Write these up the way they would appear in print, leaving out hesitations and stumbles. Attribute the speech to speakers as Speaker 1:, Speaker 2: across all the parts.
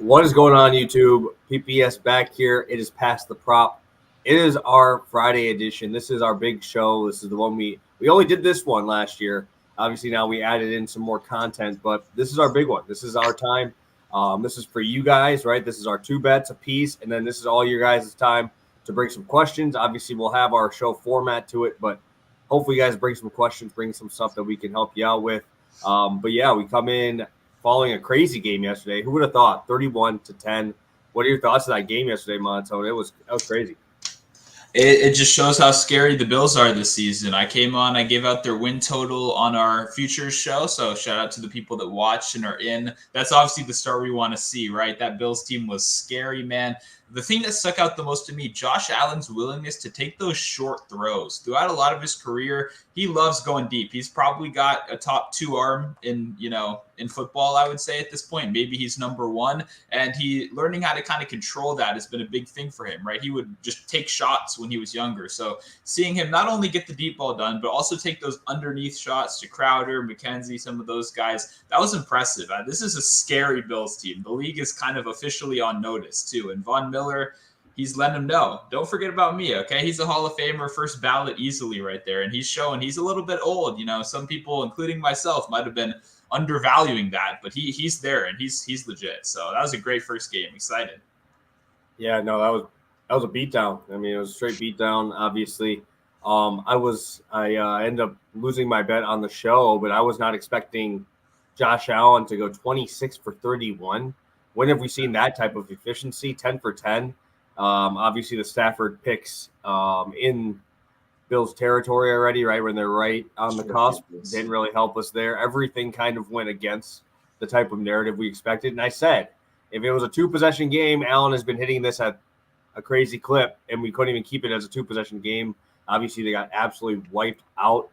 Speaker 1: What is going on, YouTube? PPS back here. It is past the prop. It is our Friday edition. This is our big show. This is the one we only did this one last year. Obviously, now we added in some more content, but this is our big one. This is our time. This is for you guys, right? This is our 2 bets a piece, and then this is all your guys' time to bring some questions. Obviously, we'll have our show format to it, but hopefully, you guys bring some questions, bring some stuff that we can help you out with. But yeah, we come in following a crazy game yesterday. Who would have thought? 31-10. What are your thoughts of that game yesterday, Monotone? That was crazy.
Speaker 2: It just shows how scary the Bills are this season. I came on, I gave out their win total on our futures show. So shout out to the people that watched and are in. That's obviously the start we want to see, right? That Bills team was scary, man. The thing that stuck out the most to me, Josh Allen's willingness to take those short throws. Throughout a lot of his career, he loves going deep. He's probably got a top 2 arm in football, I would say at this point. Maybe he's number 1. And he learning how to kind of control that has been a big thing for him, right? He would just take shots when he was younger. So seeing him not only get the deep ball done, but also take those underneath shots to Crowder, McKenzie, some of those guys, that was impressive. This is a scary Bills team. The league is kind of officially on notice too. And Von Miller, he's letting him know, don't forget about me, okay? He's a Hall of Famer, first ballot easily right there. And he's showing he's a little bit old. Some people, including myself, might have been undervaluing that, but he's there and he's legit. So that was a great first game. Excited.
Speaker 1: Yeah, no, that was a beatdown. I mean, it was a straight beatdown, obviously. I ended up losing my bet on the show, but I was not expecting Josh Allen to go 26 for 31. When have we seen that type of efficiency? 10 for 10. Obviously, the Stafford picks in Bills territory already, right? When they're right on the cusp, didn't really help us there. Everything kind of went against the type of narrative we expected. And I said, if it was a 2-possession game, Allen has been hitting this at a crazy clip, and we couldn't even keep it as a 2-possession game. Obviously, they got absolutely wiped out.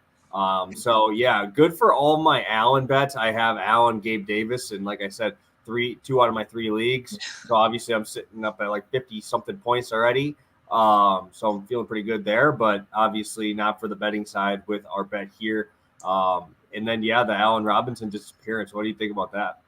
Speaker 1: So, yeah, good for all my Allen bets. I have Allen, Gabe Davis, and like I said, 2 out of my 3 leagues. So, obviously, I'm sitting up at like 50-something points already. So I'm feeling pretty good there, but obviously not for the betting side with our bet here. And then, yeah, the Allen Robinson disappearance. What do you think about that?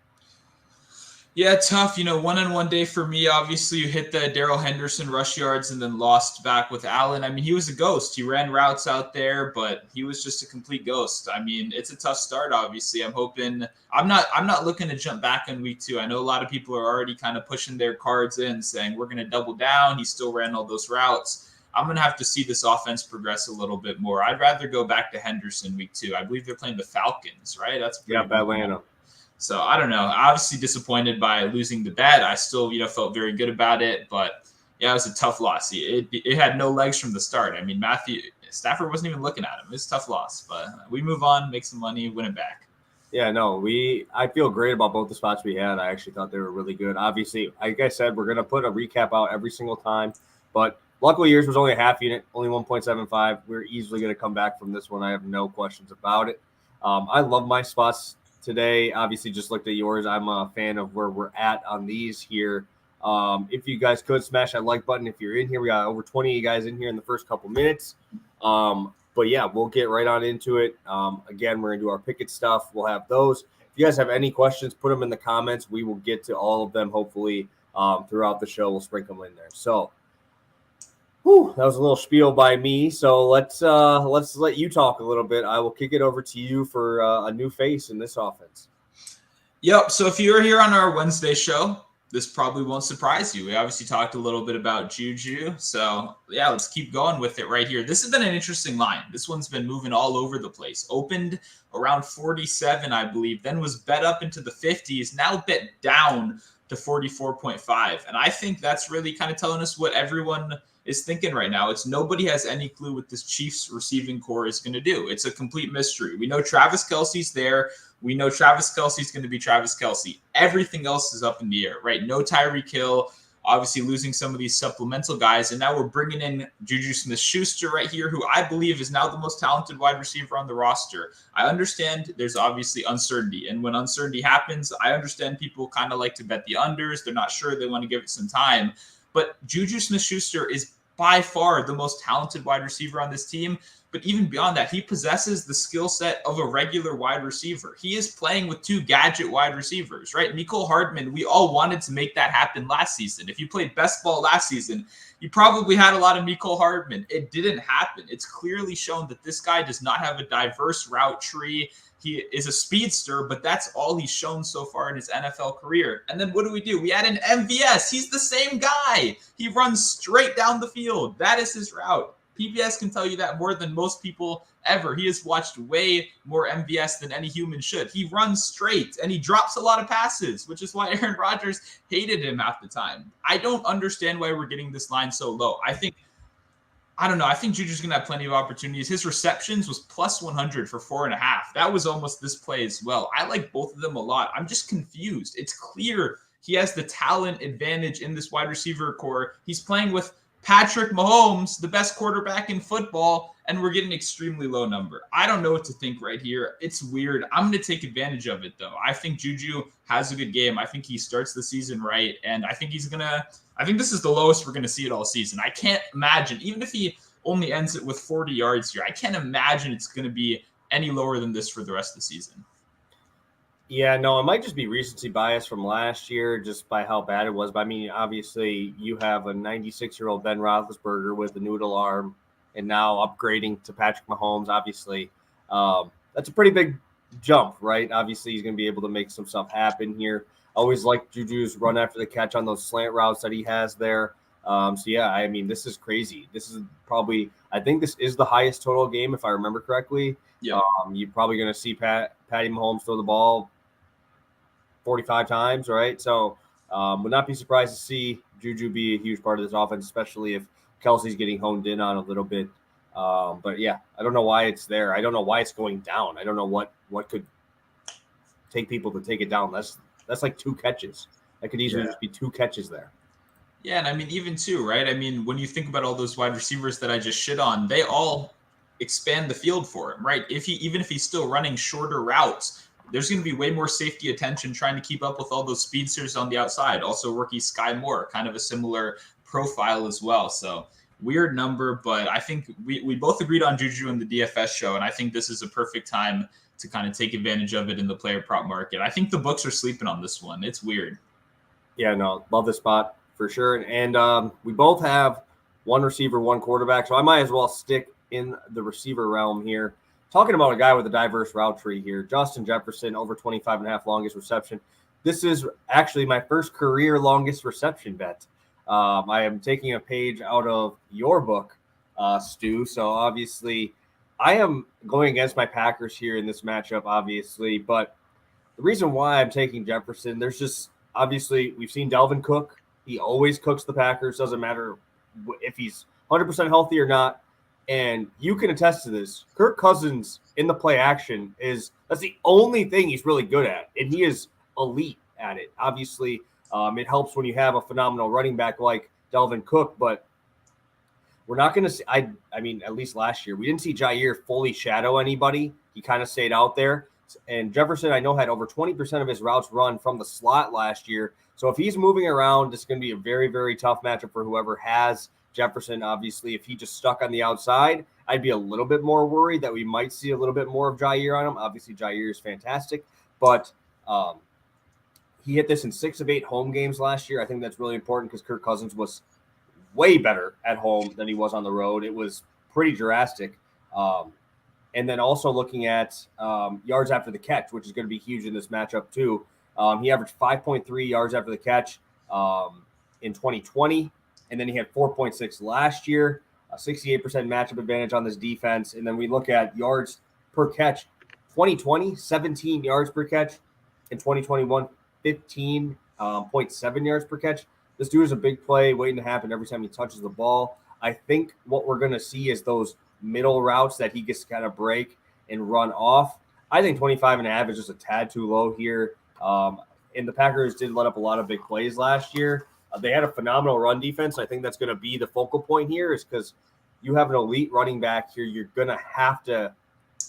Speaker 2: Yeah, tough. 1-on-1 day for me. Obviously, you hit the Darrell Henderson rush yards and then lost back with Allen. I mean, he was a ghost. He ran routes out there, but he was just a complete ghost. I mean, it's a tough start. Obviously, I'm hoping. I'm not looking to jump back in week 2. I know a lot of people are already kind of pushing their cards in, saying we're going to double down. He still ran all those routes. I'm going to have to see this offense progress a little bit more. I'd rather go back to Henderson week 2. I believe they're playing the Falcons, right? That's
Speaker 1: Atlanta.
Speaker 2: So I don't know. Obviously disappointed by losing the bet. I still, felt very good about it, but yeah, it was a tough loss. It had no legs from the start. I mean, Stafford wasn't even looking at him. It's a tough loss, but we move on, make some money, win it back.
Speaker 1: Yeah, no, I feel great about both the spots we had. I actually thought they were really good. Obviously, like I said, we're going to put a recap out every single time, but luckily yours was only a half unit, only 1.75. We're easily going to come back from this one. I have no questions about it. I love my spots today. Obviously, just looked at yours. I'm a fan of where we're at on these here. If you guys could smash that like button if you're in here. We got over 20 of you guys in here in the first couple minutes. But yeah, we'll get right on into it. Again, we're going to do our picket stuff. We'll have those. If you guys have any questions, put them in the comments. We will get to all of them, hopefully, throughout the show. We'll sprinkle them in there. So, that was a little spiel by me. So let's let you talk a little bit. I will kick it over to you for a new face in this offense.
Speaker 2: Yep. So if you're here on our Wednesday show, this probably won't surprise you. We obviously talked a little bit about Juju. So yeah, let's keep going with it right here. This has been an interesting line. This one's been moving all over the place. Opened around 47, I believe, then was bet up into the 50s, now bet down to 44.5. And I think that's really kind of telling us what everyone is thinking right now. It's nobody has any clue what this Chiefs receiving core is going to do. It's a complete mystery. We know Travis Kelce's there. We know Travis Kelce's going to be Travis Kelce. Everything else is up in the air, right? No Tyreek Hill, obviously losing some of these supplemental guys. And now we're bringing in Juju Smith-Schuster right here, who I believe is now the most talented wide receiver on the roster. I understand there's obviously uncertainty. And when uncertainty happens, I understand people kind of like to bet the unders. They're not sure. They want to give it some time. But Juju Smith-Schuster is by far the most talented wide receiver on this team. But even beyond that, he possesses the skill set of a regular wide receiver. He is playing with 2 gadget wide receivers, right? Mecole Hardman, we all wanted to make that happen last season. If you played best ball last season, you probably had a lot of Mecole Hardman. It didn't happen. It's clearly shown that this guy does not have a diverse route tree. He is a speedster, but that's all he's shown so far in his NFL career. And then what do? We add an MVS. He's the same guy. He runs straight down the field. That is his route. PBS can tell you that more than most people ever. He has watched way more MVS than any human should. He runs straight and he drops a lot of passes, which is why Aaron Rodgers hated him half the time. I don't understand why we're getting this line so low. I think Juju's going to have plenty of opportunities. His receptions was plus 100 for 4.5. That was almost this play as well. I like both of them a lot. I'm just confused. It's clear he has the talent advantage in this wide receiver core. He's playing with Patrick Mahomes, the best quarterback in football, and we're getting an extremely low number. I don't know what to think right here. It's weird. I'm going to take advantage of it, though. I think Juju has a good game. I think he starts the season right, and I think I think this is the lowest we're going to see it all season. I can't imagine, even if he only ends it with 40 yards here, I can't imagine it's going to be any lower than this for the rest of the season.
Speaker 1: Yeah, no, it might just be recency bias from last year just by how bad it was. But I mean, obviously, you have a 96-year-old Ben Roethlisberger with a noodle arm and now upgrading to Patrick Mahomes, obviously. That's a pretty big jump, right? Obviously, he's going to be able to make some stuff happen here. Always like Juju's run after the catch on those slant routes that he has there. Yeah, I mean, this is crazy. This is probably – I think this is the highest total game, if I remember correctly.
Speaker 2: Yeah.
Speaker 1: You're probably going to see Patty Mahomes throw the ball 45 times, right? So would not be surprised to see Juju be a huge part of this offense, especially if Kelsey's getting honed in on a little bit. But yeah, I don't know why it's there. I don't know why it's going down. I don't know what could take people to take it down. That's like 2 catches. That could easily just be 2 catches there.
Speaker 2: Yeah, and I mean, even 2, right? I mean, when you think about all those wide receivers that I just shit on, they all expand the field for him, right? Even if he's still running shorter routes, there's going to be way more safety attention trying to keep up with all those speedsters on the outside. Also, rookie Sky Moore, kind of a similar profile as well. So weird number, but I think we both agreed on Juju in the DFS show, and I think this is a perfect time to kind of take advantage of it in the player prop market. I think the books are sleeping on this one. It's weird.
Speaker 1: Yeah, no, love this spot for sure. And we both have 1 receiver, 1 quarterback, so I might as well stick in the receiver realm here. Talking about a guy with a diverse route tree here, Justin Jefferson, over 25.5 longest reception. This is actually my first career longest reception bet. I am taking a page out of your book, Stu. So obviously, I am going against my Packers here in this matchup, obviously. But the reason why I'm taking Jefferson, there's just obviously we've seen Dalvin Cook. He always cooks the Packers. Doesn't matter if he's 100% healthy or not. And you can attest to this. Kirk Cousins in the play action that's the only thing he's really good at, and he is elite at it. Obviously, it helps when you have a phenomenal running back like Dalvin Cook, but we're not going to see. I mean, at least last year, we didn't see Jair fully shadow anybody. He kind of stayed out there. And Jefferson, I know, had over 20% of his routes run from the slot last year. So if he's moving around, it's going to be a very, very tough matchup for whoever has Jefferson. Obviously, if he just stuck on the outside, I'd be a little bit more worried that we might see a little bit more of Jair on him. Obviously, Jair is fantastic, but he hit this in 6 of 8 home games last year. I think that's really important because Kirk Cousins was way better at home than he was on the road. It was pretty drastic. And then also looking at yards after the catch, which is going to be huge in this matchup too. He averaged 5.3 yards after the catch in 2020. And then he had 4.6 last year, a 68% matchup advantage on this defense. And then we look at yards per catch, 2020, 17 yards per catch. In 2021, 15.7 yards per catch. This dude is a big play waiting to happen every time he touches the ball. I think what we're going to see is those middle routes that he gets to kind of break and run off. I think 25.5 is just a tad too low here. And the Packers did let up a lot of big plays last year. They had a phenomenal run defense. I think that's going to be the focal point here is because you have an elite running back here. You're going to have to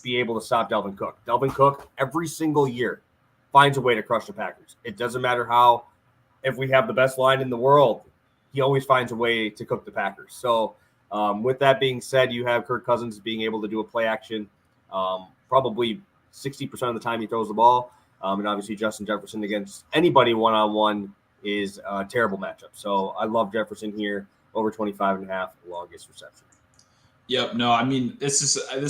Speaker 1: be able to stop Dalvin Cook. Dalvin Cook, every single year, finds a way to crush the Packers. It doesn't matter how, if we have the best line in the world, he always finds a way to cook the Packers. So with that being said, you have Kirk Cousins being able to do a play action probably 60% of the time he throws the ball. And obviously Justin Jefferson against anybody one-on-one is a terrible matchup. So I love Jefferson here over 25.5 longest reception.
Speaker 2: Yep. No, I mean, this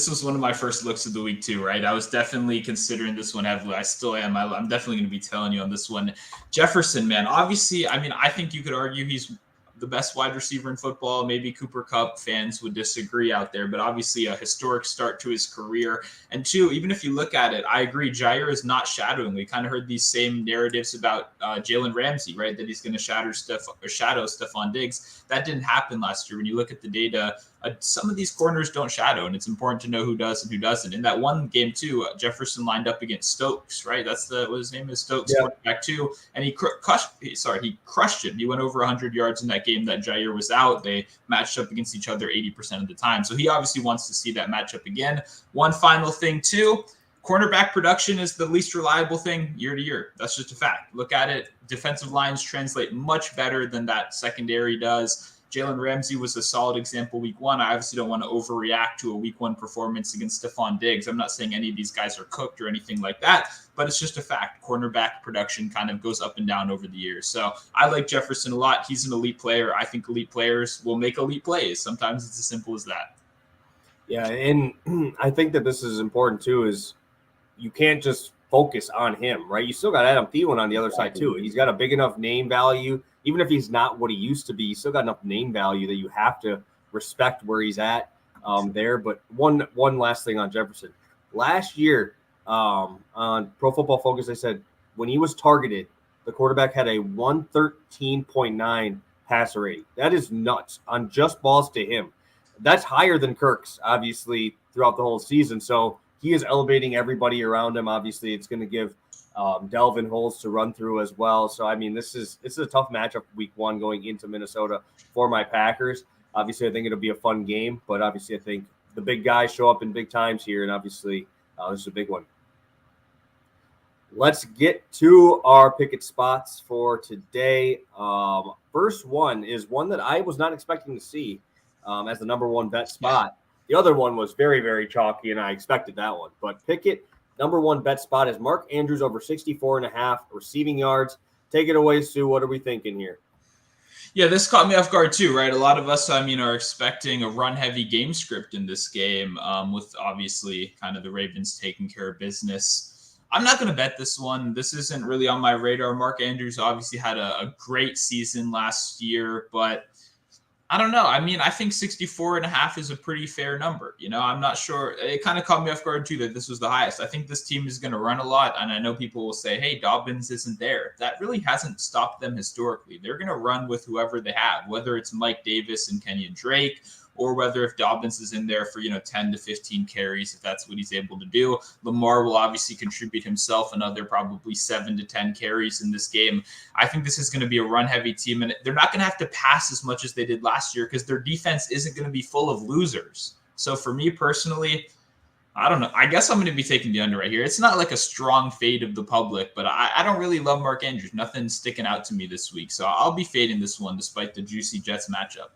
Speaker 2: was one of my first looks of the week too, right? I was definitely considering this one heavily. I still am. I'm definitely going to be telling you on this one. Jefferson, man, obviously, I mean, I think you could argue he's the best wide receiver in football. Maybe Cooper Kupp fans would disagree out there, but obviously a historic start to his career. And two, even if you look at it, I agree, Jair is not shadowing. We kind of heard these same narratives about Jalen Ramsey, right? That he's going to shadow Stephon Diggs. That didn't happen last year. When you look at the data, some of these corners don't shadow, and it's important to know who does and who doesn't. In that one game too, Jefferson lined up against Stokes, right? That's what his name is, Stokes, quarterback too, and he crushed him. He went over 100 yards in that game that Jair was out. They matched up against each other 80% of the time, so he obviously wants to see that matchup again. One final thing too. Cornerback production is the least reliable thing year to year. That's just a fact. Look at it. Defensive lines translate much better than that secondary does. Jalen Ramsey was a solid example week one. I obviously don't want to overreact to a week one performance against Stephon Diggs. I'm not saying any of these guys are cooked or anything like that, but it's just a fact. Cornerback production kind of goes up and down over the years. So I like Jefferson a lot. He's an elite player. I think elite players will make elite plays. Sometimes it's as simple as that.
Speaker 1: Yeah, and I think that this is important too, is you can't just focus on him, right? You still got Adam Thielen on the other side too. He's got a big enough name value. Even if he's not what he used to be, he's still got enough name value that you have to respect where he's at there. But one last thing on Jefferson. Last year on Pro Football Focus, they said when he was targeted, the quarterback had a 113.9 passer rating. That is nuts on just balls to him. That's higher than Kirk's, obviously, throughout the whole season. So he is elevating everybody around him. Obviously, it's going to give Delvin holes to run through as well. So, I mean, this is a tough matchup week one going into Minnesota for my Packers. Obviously, I think it'll be a fun game, but obviously I think the big guys show up in big times here, and obviously this is a big one. Let's get to our picket spots for today. First one is one that I was not expecting to see as the number one bet spot. The other one was very, very chalky, and I expected that one. But Pickett, number one bet spot is Mark Andrews over 64.5 receiving yards. Take it away, Sue. What are we thinking here?
Speaker 2: Yeah, this caught me off guard too, right? A lot of us, are expecting a run-heavy game script in this game with obviously kind of the Ravens taking care of business. I'm not going to bet this one. This isn't really on my radar. Mark Andrews obviously had a great season last year, but I don't know. I mean, I think 64.5 is a pretty fair number. I'm not sure. It kind of caught me off guard too that this was the highest. I think this team is going to run a lot. And I know people will say, hey, Dobbins isn't there. That really hasn't stopped them historically. They're going to run with whoever they have, whether it's Mike Davis and Kenyon Drake, or whether if Dobbins is in there for, 10 to 15 carries, if that's what he's able to do. Lamar will obviously contribute himself another probably 7 to 10 carries in this game. I think this is going to be a run-heavy team, and they're not going to have to pass as much as they did last year because their defense isn't going to be full of losers. So for me personally, I don't know. I guess I'm going to be taking the under right here. It's not like a strong fade of the public, but I don't really love Mark Andrews. Nothing's sticking out to me this week. So I'll be fading this one despite the juicy Jets matchup.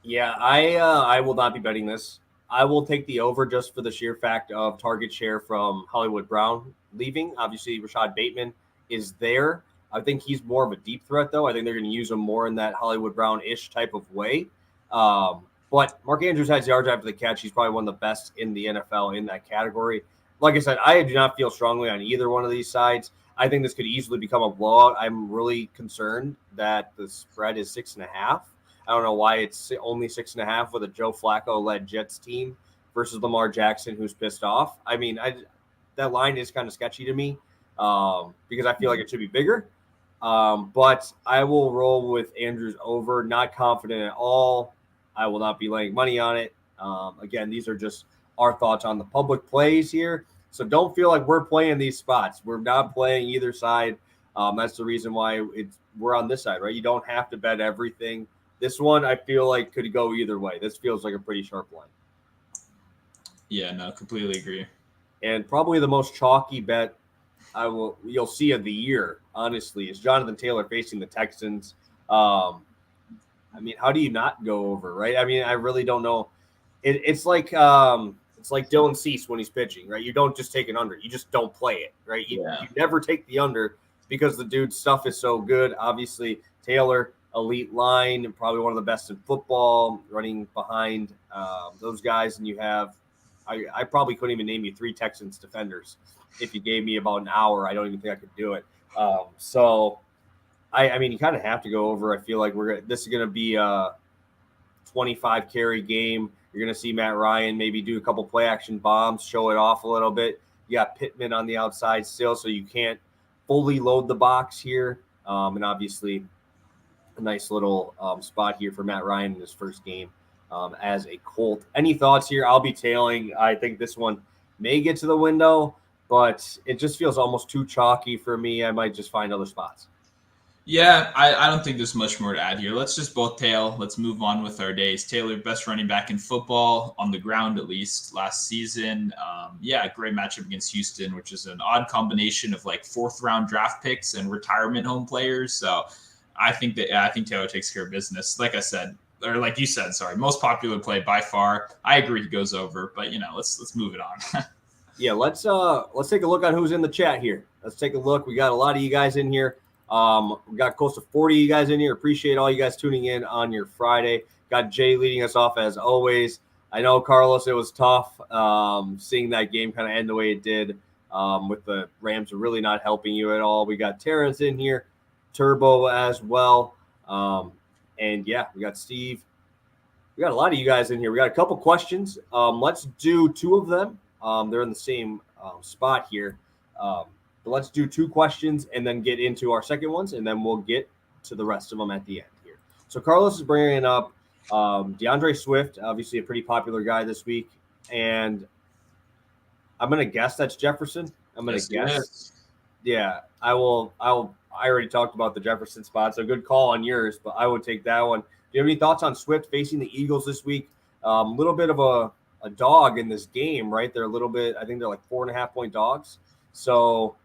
Speaker 1: Yeah, I will not be betting this. I will take the over just for the sheer fact of target share from Hollywood Brown leaving. Obviously, Rashad Bateman is there. I think he's more of a deep threat, though. I think they're going to use him more in that Hollywood Brown-ish type of way. But Mark Andrews has yards after the catch. He's probably one of the best in the NFL in that category. Like I said, I do not feel strongly on either one of these sides. I think this could easily become a blowout. I'm really concerned that the spread is 6.5. I don't know why it's only 6.5 with a Joe Flacco-led Jets team versus Lamar Jackson, who's pissed off. I mean, that line is kind of sketchy to me because I feel like it should be bigger. But I will roll with Andrews over. Not confident at all. I will not be laying money on it. Again, these are just our thoughts on the public plays here. So don't feel like we're playing these spots. We're not playing either side. That's the reason why we're on this side, right? You don't have to bet everything. This one, I feel like, could go either way. This feels like a pretty sharp line.
Speaker 2: Yeah, no, completely agree.
Speaker 1: And probably the most chalky bet you'll see of the year, honestly, is Jonathan Taylor facing the Texans. I mean, how do you not go over, right? I mean, I really don't know. It's like Dylan Cease when he's pitching, right? You don't just take an under, you just don't play it, right? You never take the under because the dude's stuff is so good. Obviously, Taylor, elite line, probably one of the best in football, running behind those guys, and you have I probably couldn't even name you 3 Texans defenders if you gave me about an hour. I don't even think I could do it. So I mean, you kind of have to go over. I feel like this is going to be a 25 carry game. You're going to see Matt Ryan maybe do a couple play action bombs, show it off a little bit. You got Pittman on the outside still, so you can't fully load the box here. And obviously, a nice little spot here for Matt Ryan in his first game as a Colt. Any thoughts here? I'll be tailing. I think this one may get to the window, but it just feels almost too chalky for me. I might just find other spots.
Speaker 2: Yeah, I don't think there's much more to add here. Let's just both tail. Let's move on with our days. Taylor, best running back in football, on the ground at least, last season. Great matchup against Houston, which is an odd combination of like 4th-round draft picks and retirement home players. So I think Taylor takes care of business. Like I said, or like you said, sorry, most popular play by far. I agree he goes over, but let's move it on.
Speaker 1: Yeah, let's take a look on who's in the chat here. Let's take a look. We got a lot of you guys in here. We got close to 40 of you guys in here. Appreciate all you guys tuning in on your Friday. Got Jay leading us off as always. I know, Carlos, it was tough seeing that game kind of end the way it did with the Rams really not helping you at all. We got Terrence in here, Turbo as well. And yeah, we got Steve. We got a lot of you guys in here. We got a couple questions. Let's do 2 of them. They're in the same spot here. But let's do 2 questions and then get into our second ones, and then we'll get to the rest of them at the end here. So Carlos is bringing up DeAndre Swift, obviously a pretty popular guy this week, and I'm going to guess that's Jefferson. I'm going to guess. Yes. Yeah, I will. I already talked about the Jefferson spot, so good call on yours, but I would take that one. Do you have any thoughts on Swift facing the Eagles this week? A little bit of a dog in this game, right? They're a little bit, I think they're like 4.5-point dogs. So,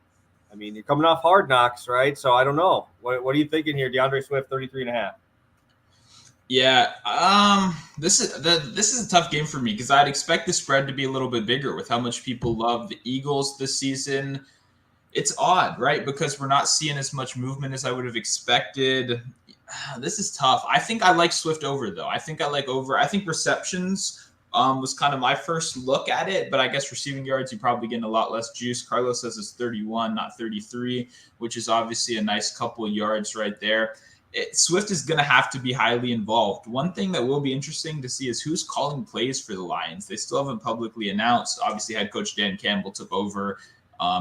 Speaker 1: I mean, you're coming off Hard Knocks, right? So I don't know. What are you thinking here? DeAndre Swift, 33.5.
Speaker 2: Yeah, this is a tough game for me because I'd expect the spread to be a little bit bigger with how much people love the Eagles this season. It's odd, right? Because we're not seeing as much movement as I would have expected. This is tough. I think I like Swift over, though. I think receptions was kind of my first look at it, but I guess receiving yards, you're probably getting a lot less juice. Carlos says it's 31, not 33, which is obviously a nice couple of yards right there. Swift is going to have to be highly involved. One thing that will be interesting to see is who's calling plays for the Lions. They still haven't publicly announced. Obviously, head coach Dan Campbell took over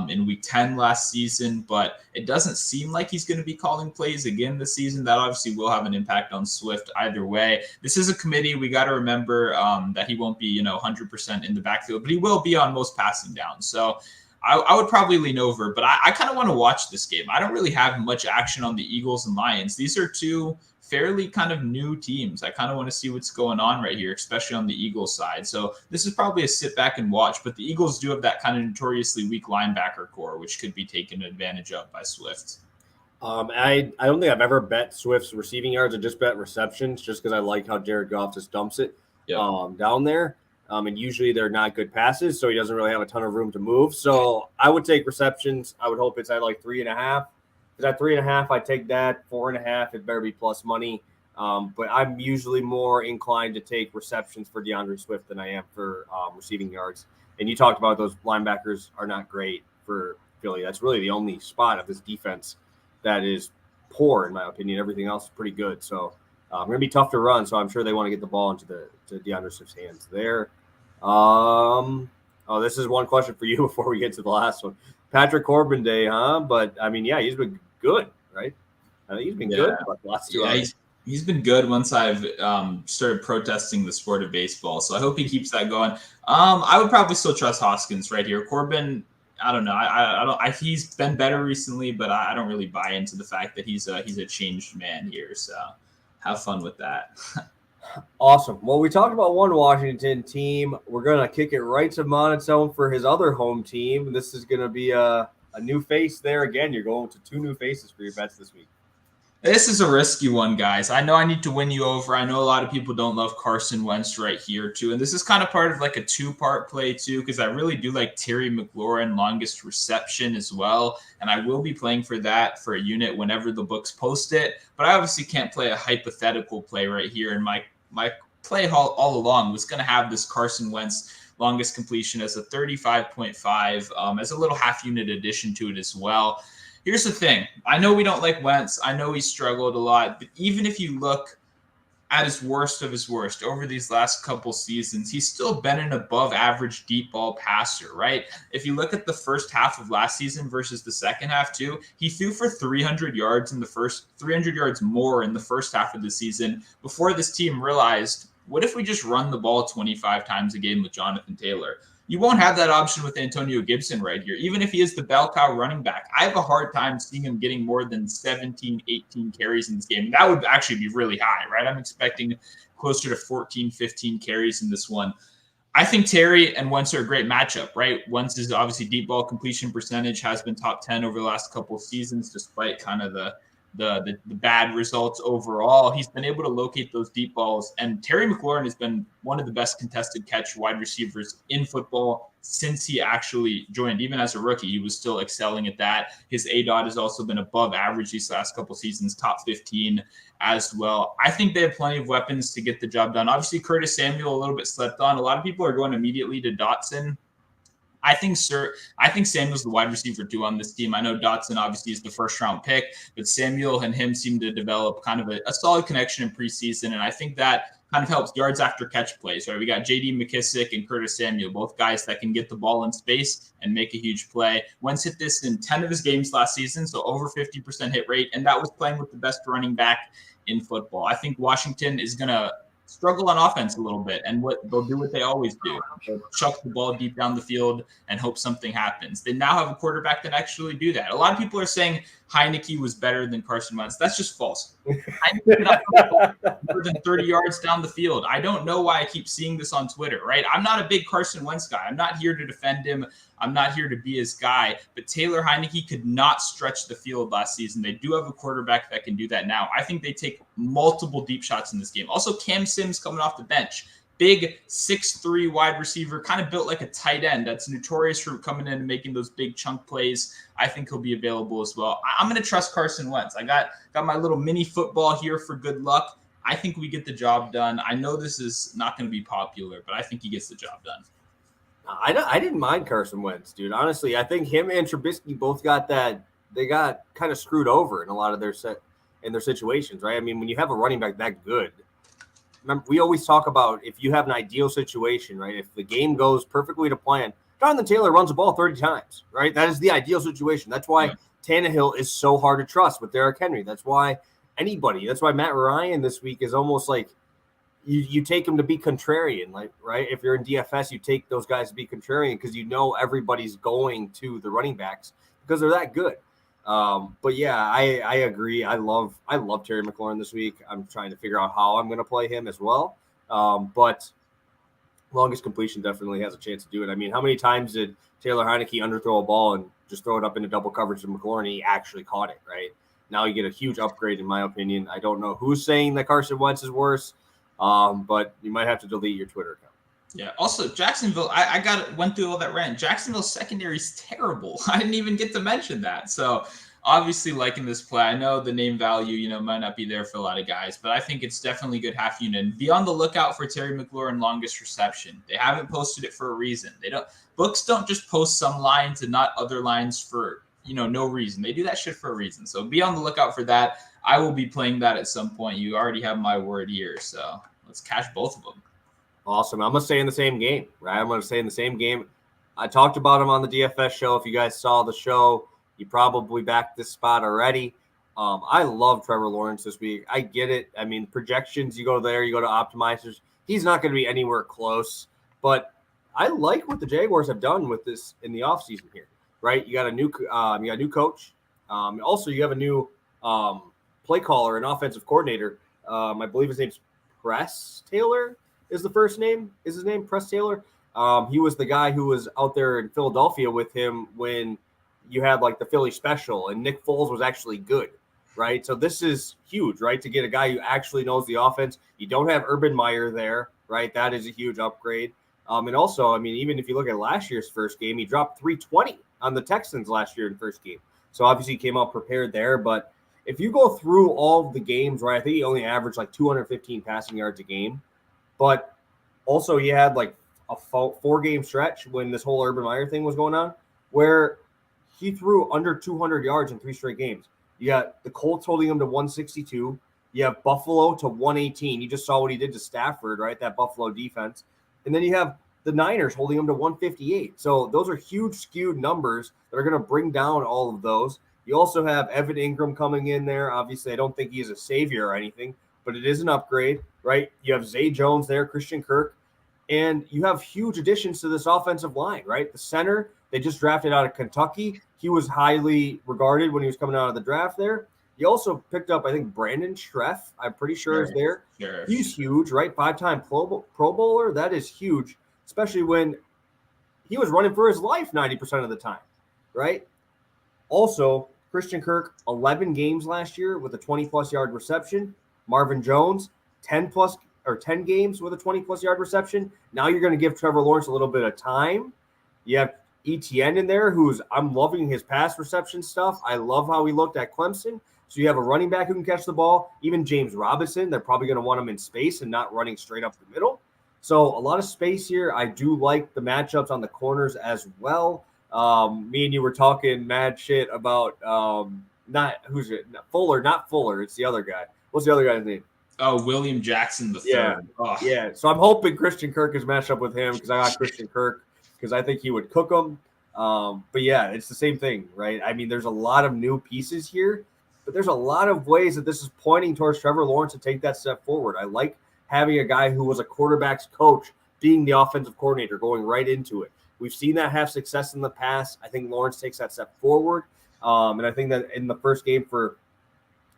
Speaker 2: in week 10 last season, but it doesn't seem like he's going to be calling plays again this season. That obviously will have an impact on Swift either way. This is a committee. We got to remember that he won't be 100% in the backfield, but he will be on most passing downs. So I would probably lean over, but I kind of want to watch this game. I don't really have much action on the Eagles and Lions. These are 2 fairly kind of new teams. I kind of want to see what's going on right here, especially on the Eagles side. So this is probably a sit back and watch, but the Eagles do have that kind of notoriously weak linebacker core, which could be taken advantage of by Swift.
Speaker 1: I don't think I've ever bet Swift's receiving yards. I just bet receptions just because I like how Jared Goff just dumps it down there. And usually they're not good passes, so he doesn't really have a ton of room to move. So I would take receptions. I would hope it's at like 3.5. If at 3.5, I take that. 4.5, it better be plus money. But I'm usually more inclined to take receptions for DeAndre Swift than I am for receiving yards. And you talked about those linebackers are not great for Philly. That's really the only spot of this defense that is poor, in my opinion. Everything else is pretty good. So going to be tough to run. So I'm sure they want to get the ball into to DeAndre Swift's hands there. This is one question for you before we get to the last one. Patrick Corbin Day, huh? But I mean, yeah, he's been good, right? I think he's been good the last 2 hours.
Speaker 2: He's been good once I've started protesting the sport of baseball. So I hope he keeps that going. I would probably still trust Hoskins right here. Corbin, I don't know. I don't. He's been better recently, but I don't really buy into the fact that he's a changed man here. So have fun with that.
Speaker 1: Awesome. Well, we talked about one Washington team. We're going to kick it right to Monotone for his other home team. This is going to be a new face there again. You're going to 2 new faces for your bets this week.
Speaker 2: This is a risky one, guys. I know I need to win you over. I know a lot of people don't love Carson Wentz right here, too. And this is kind of part of like a two-part play, too, because I really do like Terry McLaurin, longest reception as well. And I will be playing for that for a unit whenever the books post it. But I obviously can't play a hypothetical play right here. And my play all along was going to have this Carson Wentz longest completion as a 35.5, as a little half-unit addition to it as well. Here's the thing. I know we don't like Wentz. I know he struggled a lot. But even if you look at his worst of his worst over these last couple seasons, he's still been an above average deep ball passer, right? If you look at the first half of last season versus the second half too, he threw for 300 yards in the first, 300 yards more in the first half of the season before this team realized, what if we just run the ball 25 times a game with Jonathan Taylor? You won't have that option with Antonio Gibson right here. Even if he is the bell cow running back, I have a hard time seeing him getting more than 17, 18 carries in this game. That would actually be really high, right? I'm expecting closer to 14, 15 carries in this one. I think Terry and Wentz are a great matchup, right? Wentz is obviously deep ball completion percentage, has been top 10 over the last couple of seasons, despite kind of the bad results overall. He's been able to locate those deep balls. And Terry McLaurin has been one of the best contested catch wide receivers in football since he actually joined. Even as a rookie, he was still excelling at that. His ADOT has also been above average these last couple seasons, top 15 as well. I think they have plenty of weapons to get the job done. Obviously, Curtis Samuel a little bit slept on. A lot of people are going immediately to Dotson. I think Samuel's the wide receiver too on this team. I know Dotson obviously is the first round pick, but Samuel and him seem to develop kind of a solid connection in preseason. And I think that kind of helps yards after catch plays, right? We got JD McKissick and Curtis Samuel, both guys that can get the ball in space and make a huge play. Wentz hit this in 10 of his games last season, so over 50% hit rate. And that was playing with the best running back in football. I think Washington is going to struggle on offense a little bit, and they'll do what they always do. They'll chuck the ball deep down the field and hope something happens. They now have a quarterback that actually do that. A lot of people are saying Heineke was better than Carson Wentz. That's just false. Heineke got more than 30 yards down the field. I don't know why I keep seeing this on Twitter, right? I'm not a big Carson Wentz guy. I'm not here to defend him. I'm not here to be his guy, but Taylor Heineke could not stretch the field last season. They do have a quarterback that can do that now. I think they take multiple deep shots in this game. Also, Cam Sims coming off the bench. Big 6'3" wide receiver, kind of built like a tight end. That's notorious for coming in and making those big chunk plays. I think he'll be available as well. I'm going to trust Carson Wentz. I got my little mini football here for good luck. I think we get the job done. I know this is not going to be popular, but I think he gets the job done.
Speaker 1: I didn't mind Carson Wentz, dude. Honestly, I think him and Trubisky both got that. They got kind of screwed over in a lot of their situations, right? I mean, when you have a running back that good, remember, we always talk about if you have an ideal situation, right? If the game goes perfectly to plan, Jonathan Taylor runs the ball 30 times, right? That is the ideal situation. That's why Tannehill is so hard to trust with Derrick Henry. That's why Matt Ryan this week is almost like you take him to be contrarian, like, right? If you're in DFS, you take those guys to be contrarian because you know everybody's going to the running backs because they're that good. But yeah, I agree. I love Terry McLaurin this week. I'm trying to figure out how I'm going to play him as well. But longest completion definitely has a chance to do it. I mean, how many times did Taylor Heineke underthrow a ball and just throw it up into double coverage to McLaurin and he actually caught it, right? Now you get a huge upgrade, in my opinion. I don't know who's saying that Carson Wentz is worse, but you might have to delete your Twitter account.
Speaker 2: Yeah. Also, Jacksonville, I went through all that rant. Jacksonville's secondary is terrible. I didn't even get to mention that. So obviously liking this play. I know the name value, might not be there for a lot of guys, but I think it's definitely good half unit. Be on the lookout for Terry McLaurin longest reception. They haven't posted it for a reason. Books don't just post some lines and not other lines for no reason. They do that shit for a reason. So be on the lookout for that. I will be playing that at some point. You already have my word here. So let's cash both of them.
Speaker 1: Awesome. I'm going to stay in the same game, right? I'm going to stay in the same game. I talked about him on the DFS show. If you guys saw the show, you probably backed this spot already. I love Trevor Lawrence this week. I get it. I mean, projections, you go there, you go to optimizers. He's not going to be anywhere close. But I like what the Jaguars have done with this in the offseason here, right? You got a new coach. Also, you have a new play caller and offensive coordinator. I believe his name's Press Taylor. Is his name Press Taylor? He was the guy who was out there in Philadelphia with him when you had like the Philly special, and Nick Foles was actually good. right? So this is huge, right? To get a guy who actually knows the offense. You don't have Urban Meyer there, right? That is a huge upgrade. And also, I mean, even if you look at last year's first game, he dropped 320 on the Texans last year in the first game. So obviously he came out prepared there. But if you go through all of the games, right, I think he only averaged like 215 passing yards a game. But also he had like a 4-game stretch when this whole Urban Meyer thing was going on where he threw under 200 yards in 3 straight games. You got the Colts holding him to 162. You have Buffalo to 118. You just saw what he did to Stafford, right? That Buffalo defense. And then you have the Niners holding him to 158. So those are huge skewed numbers that are going to bring down all of those. You also have Evan Ingram coming in there. Obviously, I don't think he is a savior or anything, but it is an upgrade, right? You have Zay Jones there, Christian Kirk, and you have huge additions to this offensive line, right? The center, they just drafted out of Kentucky. He was highly regarded when he was coming out of the draft there. You also picked up, I think, Brandon Streff. I'm pretty sure is there.
Speaker 2: Sure.
Speaker 1: He's huge, right? 5-time Pro Bowler. That is huge, especially when he was running for his life 90% of the time, right? Also, Christian Kirk, 11 games last year with a 20-plus yard reception. Marvin Jones, 10 games with a 20-plus yard reception. Now you're going to give Trevor Lawrence a little bit of time. You have ETN in there, I'm loving his pass reception stuff. I love how he looked at Clemson. So you have a running back who can catch the ball. Even James Robinson, they're probably going to want him in space and not running straight up the middle. So a lot of space here. I do like the matchups on the corners as well. Me and you were talking mad shit about Fuller, not Fuller. It's the other guy. What's the other guy's name?
Speaker 2: Oh, William Jackson the third.
Speaker 1: Yeah. So I'm hoping Christian Kirk is matched up with him because I got Christian Kirk because I think he would cook him. But yeah, it's the same thing, right? I mean, there's a lot of new pieces here, but there's a lot of ways that this is pointing towards Trevor Lawrence to take that step forward. I like having a guy who was a quarterback's coach being the offensive coordinator, going right into it. We've seen that have success in the past. I think Lawrence takes that step forward. And I think that in the first game for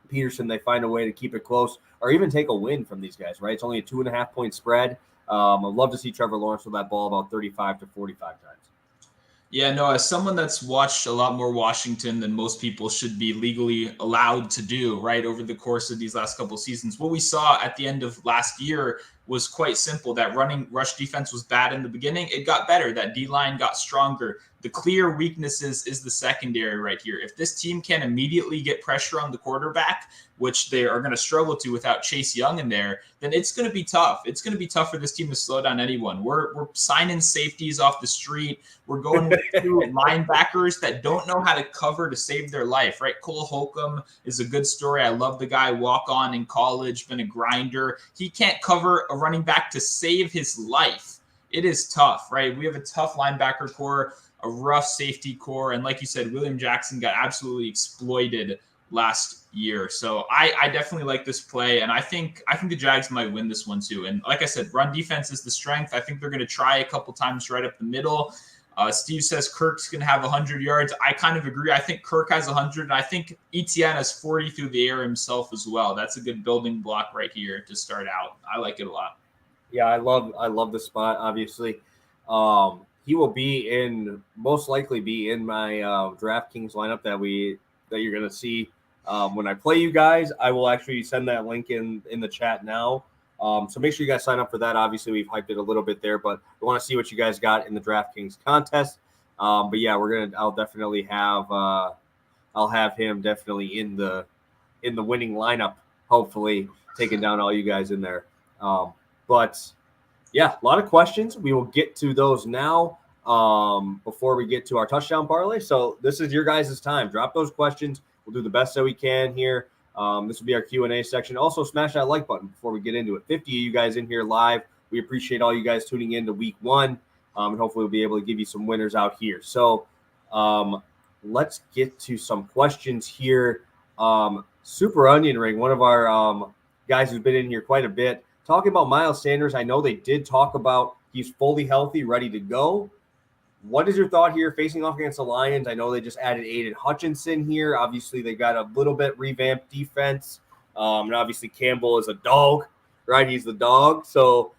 Speaker 1: Peterson, they find a way to keep it close or even take a win from these guys, right? It's only a 2.5-point spread. I'd love to see Trevor Lawrence with that ball about 35 to 45 times.
Speaker 2: Yeah, no, as someone that's watched a lot more Washington than most people should be legally allowed to do, right, over the course of these last couple of seasons, what we saw at the end of last year was quite simple. That running rush defense was bad in the beginning. It got better. That D-line got stronger. The clear weaknesses is the secondary right here. If this team can immediately get pressure on the quarterback, which they are going to struggle to without Chase Young in there, then it's going to be tough. It's going to be tough for this team to slow down anyone. We're signing safeties off the street. We're going through linebackers that don't know how to cover to save their life, right? Cole Holcomb is a good story. I love the guy, walk on in college, been a grinder. He can't cover a running back to save his life. It is tough, right? We have a tough linebacker core, a rough safety core. And like you said, William Jackson got absolutely exploited last year. So I definitely like this play. And I think the Jags might win this one too. And like I said, run defense is the strength. I think they're going to try a couple times right up the middle. Steve says Kirk's going to have 100 yards. I kind of agree. I think Kirk has 100. And I think ETN has 40 through the air himself as well. That's a good building block right here to start out. I like it a lot.
Speaker 1: Yeah, I love the spot, obviously. He will most likely be in my DraftKings lineup that you're going to see when I play you guys. I will actually send that link in the chat now. So make sure you guys sign up for that. Obviously, we've hyped it a little bit there, but we want to see what you guys got in the DraftKings contest. But yeah, I'll definitely have him definitely in the winning lineup, hopefully taking down all you guys in there. But yeah, a lot of questions. We will get to those now before we get to our touchdown parlay. So this is your guys' time. Drop those questions. We'll do the best that we can here. This will be our Q&A section. Also, smash that like button before we get into it. 50 of you guys in here live. We appreciate all you guys tuning in to week one. And hopefully we'll be able to give you some winners out here. So let's get to some questions here. Super Onion Ring, one of our guys who's been in here quite a bit, talking about Miles Sanders. I know they did talk about he's fully healthy, ready to go. What is your thought here facing off against the Lions? I know they just added Aiden Hutchinson here. Obviously, they got a little bit revamped defense. And obviously, Campbell is a dog, right? He's the dog. So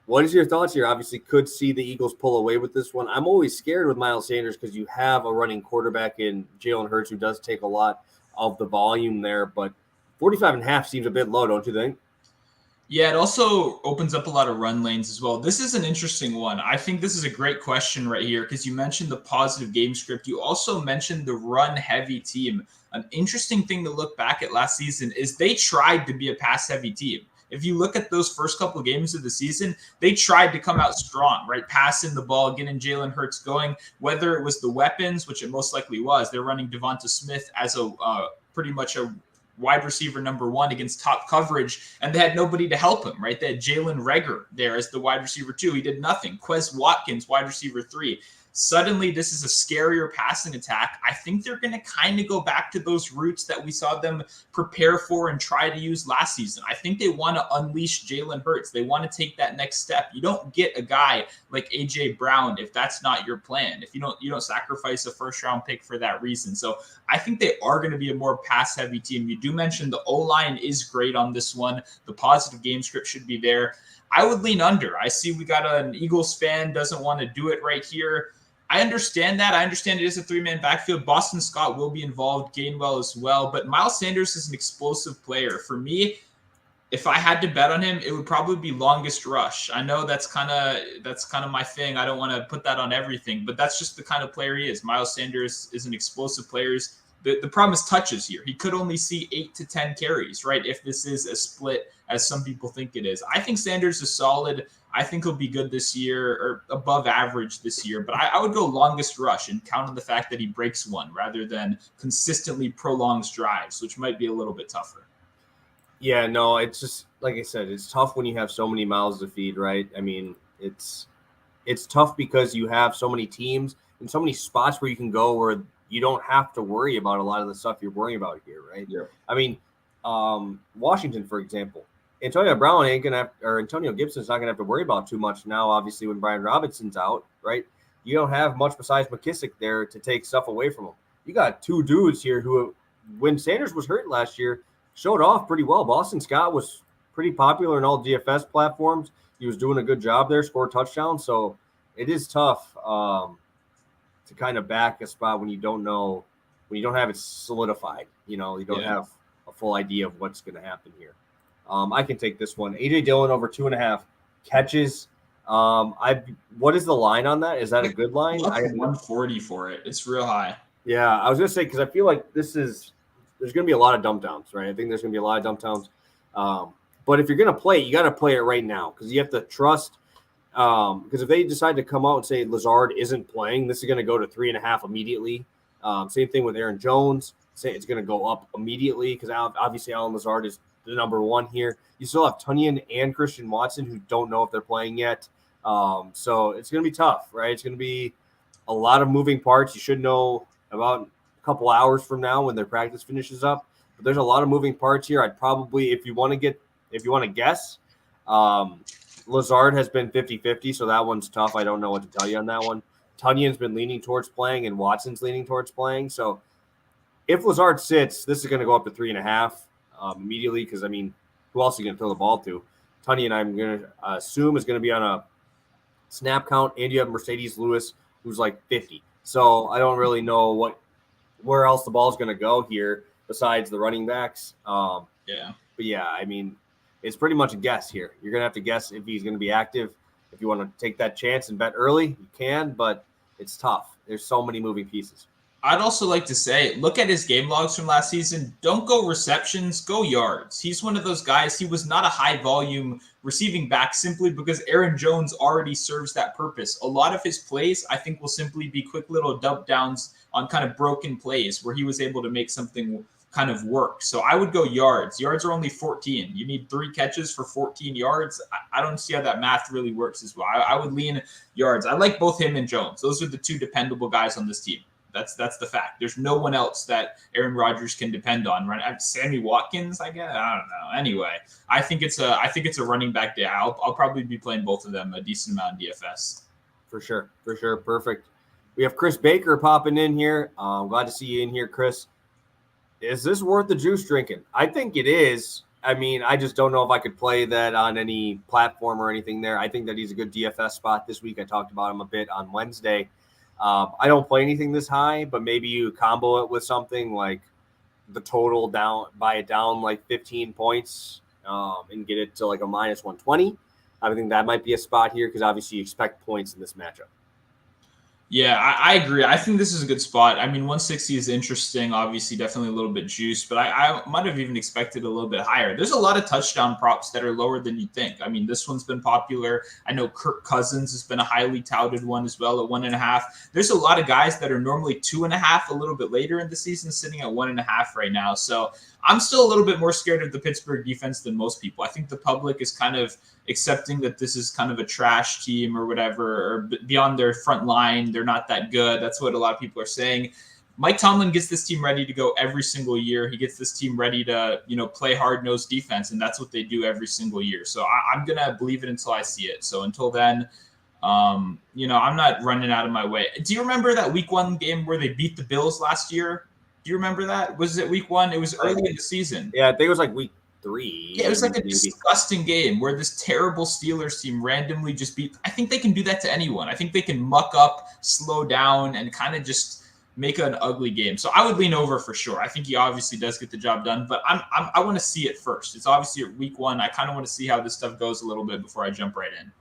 Speaker 1: what is your thoughts here? Obviously, could see the Eagles pull away with this one. I'm always scared with Miles Sanders because you have a running quarterback in Jalen Hurts who does take a lot of the volume there, but 45.5 seems a bit low, don't you think?
Speaker 2: Yeah, it also opens up a lot of run lanes as well. This is an interesting one. I think this is a great question right here because you mentioned the positive game script. You also mentioned the run heavy team. An interesting thing to look back at last season is they tried to be a pass heavy team. If you look at those first couple of games of the season, they tried to come out strong, right? Passing the ball, getting Jalen Hurts going, whether it was the weapons, which it most likely was. They're running Devonta Smith as a pretty much a wide receiver number one against top coverage, and they had nobody to help him, right? They had Jalen Reagor there as the wide receiver two. He did nothing. Quez Watkins, wide receiver three. Suddenly, this is a scarier passing attack. I think they're going to kind of go back to those roots that we saw them prepare for and try to use last season. I think they want to unleash Jalen Hurts. They want to take that next step. You don't get a guy like AJ Brown if that's not your plan. If you don't sacrifice a first round pick for that reason. So I think they are going to be a more pass heavy team. You do mention the O-line is great on this one. The positive game script should be there. I would lean under. I see we got an Eagles fan doesn't want to do it right here. I understand that. I understand it is a three-man backfield. Boston Scott will be involved, Gainwell as well. But Miles Sanders is an explosive player. For me, if I had to bet on him, it would probably be longest rush. I know that's kind of my thing. I don't want to put that on everything, but that's just the kind of player he is. Miles Sanders is an explosive player. The problem is touches here. He could only see 8 to 10 carries, right? If this is a split, as some people think it is. I think Sanders is solid. I think he'll be good this year or above average this year, but I would go longest rush and count on the fact that he breaks one rather than consistently prolongs drives, which might be a little bit tougher.
Speaker 1: Yeah, no, it's just like I said, it's tough when you have so many mouths to feed, right? I mean, it's tough because you have so many teams and so many spots where you can go where you don't have to worry about a lot of the stuff you're worrying about here, right?
Speaker 2: Yeah.
Speaker 1: I mean, Washington, for example, Antonio Brown ain't gonna have, or Antonio Gibson's not gonna have to worry about too much now. Obviously, when Brian Robinson's out, right? You don't have much besides McKissick there to take stuff away from him. You got two dudes here who, when Sanders was hurt last year, showed off pretty well. Boston Scott was pretty popular in all DFS platforms. He was doing a good job there, scored touchdowns. So it is tough to kind of back a spot when you don't know, when you don't have it solidified. You know, you don't have a full idea of what's going to happen here. I can take this one. A.J. Dillon over 2.5 catches. What is the line on that? Is that a good line?
Speaker 2: I have 140 for it. It's real high.
Speaker 1: Yeah, I was going to say, because I feel like there's going to be a lot of dump downs, right? I think there's going to be a lot of dump downs. But if you're going to play it, you got to play it right now because you have to trust. Because if they decide to come out and say Lazard isn't playing, this is going to go to 3.5 immediately. Same thing with Aaron Jones. Say it's going to go up immediately because obviously Allen Lazard is the number one here. You still have Tunyon and Christian Watson who don't know if they're playing yet. So it's going to be tough, right? It's going to be a lot of moving parts. You should know about a couple hours from now when their practice finishes up. But there's a lot of moving parts here. I'd probably, if you want to guess, Lazard has been 50-50, so that one's tough. I don't know what to tell you on that one. Tunyon's been leaning towards playing, and Watson's leaning towards playing. So if Lazard sits, this is going to go up to 3.5 immediately because, I mean, who else are you going to throw the ball to? Tunyon, I'm going to assume, is going to be on a snap count, and you have Mercedes Lewis, who's like 50. So I don't really know where else the ball is going to go here besides the running backs. But yeah, I mean, it's pretty much a guess here. You're going to have to guess if he's going to be active. If you want to take that chance and bet early, you can, but it's tough. There's so many moving pieces.
Speaker 2: I'd also like to say, look at his game logs from last season. Don't go receptions, go yards. He's one of those guys. He was not a high volume receiving back simply because Aaron Jones already serves that purpose. A lot of his plays, I think, will simply be quick little dump downs on kind of broken plays where he was able to make something kind of work. So I would go yards. Yards are only 14. You need 3 catches for 14 yards. I don't see how that math really works as well. I would lean yards. I like both him and Jones. Those are the two dependable guys on this team. That's the fact. There's no one else that Aaron Rodgers can depend on, right? Sammy Watkins, I guess. I don't know. Anyway, I think it's a running back day. I'll probably be playing both of them a decent amount in DFS.
Speaker 1: For sure. Perfect. We have Chris Baker popping in here. I'm glad to see you in here, Chris. Is this worth the juice drinking? I think it is. I mean, I just don't know if I could play that on any platform or anything there. I think that he's a good DFS spot this week. I talked about him a bit on Wednesday. I don't play anything this high, but maybe you combo it with something like the total down, buy it down like 15 points and get it to like a minus 120. I think that might be a spot here because obviously you expect points in this matchup.
Speaker 2: Yeah, I agree. I think this is a good spot. I mean, 160 is interesting. Obviously, definitely a little bit juiced, but I might have even expected a little bit higher. There's a lot of touchdown props that are lower than you think. I mean, this one's been popular. I know Kirk Cousins has been a highly touted one as well at 1.5. There's a lot of guys that are normally 2.5 a little bit later in the season sitting at 1.5 right now. So I'm still a little bit more scared of the Pittsburgh defense than most people. I think the public is kind of accepting that this is kind of a trash team or whatever, or beyond their front line, they're not that good. That's what a lot of people are saying. Mike Tomlin gets this team ready to go every single year. He gets this team ready to, play hard-nosed defense, and that's what they do every single year. So I'm going to believe it until I see it. So until then, I'm not running out of my way. Do you remember that week 1 game where they beat the Bills last year? Do you remember that? Was it week 1? It was early in the season.
Speaker 1: Yeah, I think it was like week 3.
Speaker 2: Yeah, it was like a disgusting game where this terrible Steelers team randomly just beat. I think they can do that to anyone. I think they can muck up, slow down, and kind of just make an ugly game. So I would lean over for sure. I think he obviously does get the job done, but I want to see it first. It's obviously at week 1. I kind of want to see how this stuff goes a little bit before I jump right in.